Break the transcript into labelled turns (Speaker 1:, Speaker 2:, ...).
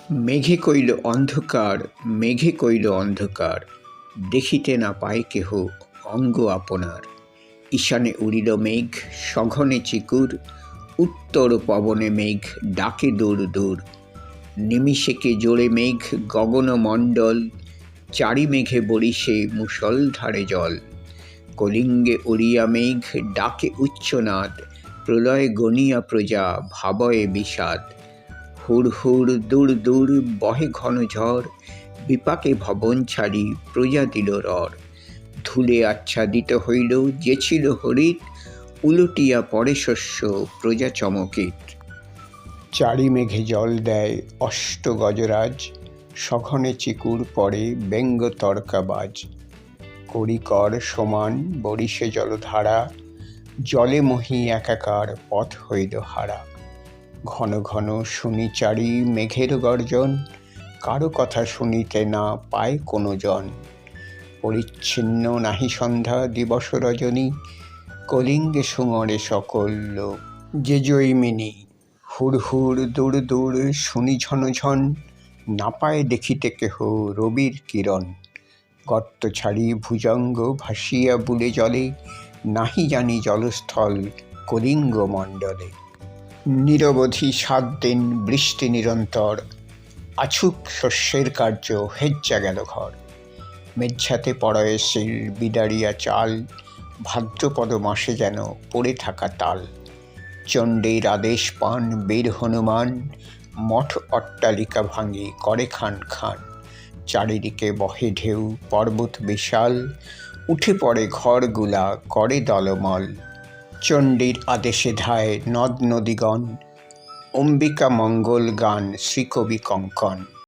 Speaker 1: মেঘে কইল অন্ধকার, মেঘে কইল অন্ধকার, দেখিতে না পায় কেহ অঙ্গ আপনার। ঈশানে উড়িল মেঘ সঘনে চিকুর, উত্তর পবনে মেঘ ডাকে দূর দূর। নিমিষেকে জোড়ে মেঘ গগনমণ্ডল, চারি মেঘে বরিশে মুষলধারে জল। কলিঙ্গে উড়িয়া মেঘ ডাকে উচ্চনাদ, প্রলয় গনিয়া প্রজা ভাবয়ে বিষাদ। হুড় হুড় দূর দূর বহে ঘন ঝড়, বিপাকে ভবন ছাড়ি প্রজা দিল রড়। ধূলে আচ্ছাদিত হইল যে ছিল হরিত, উলটিয়া পড়ে শস্য প্রজা চমকিত। চারি মেঘে জল দেয় অষ্ট গজরাজ, সঘনে চিকুর পড়ে ব্যঙ্গ তর্কাবাজ। করিকর সমান বরিশে জলধারা, জলে মহি একাকার পথ হইল হারা। ঘন ঘন শুনি চারি মেঘের গর্জন, কারো কথা শুনিতে না পায় কোনো জন। পরিচ্ছিন্ন নাহি সন্ধ্যা দিবস রজনী, কলিঙ্গে সুমরে সকল লোক যে জৈমিনী। হুড় হুড় দূর দূর শুনি ঝন ঝন, না পায় দেখিতে কেহ রবির কিরণ। গর্ত ছাড়ি ভুজঙ্গ ভাসিয়া বুলে জলে, নাহি জানি জলস্থল কলিঙ্গ মণ্ডলে। নিরবধি 7 দিন বৃষ্টি নিরন্তর, আছুক শস্যের কার্য হেজ্জা গেল ঘর। মেঝাতে পড়য়ে শিল বিদারিয়া চাল, ভাদ্রপদ মাসে যেন পড়ে থাকা তাল। চণ্ডীর আদেশ পান বীর হনুমান, মঠ অট্টালিকা ভাঙি করে খান খান। চারিদিকে বহে ঢেউ পর্বত বিশাল, উঠে পড়ে ঘরগুলা করে দলমল। চণ্ডীর আদেশে ধায় নদ নদীগণ, অম্বিকা মঙ্গল গান শ্রীকবি কঙ্কন।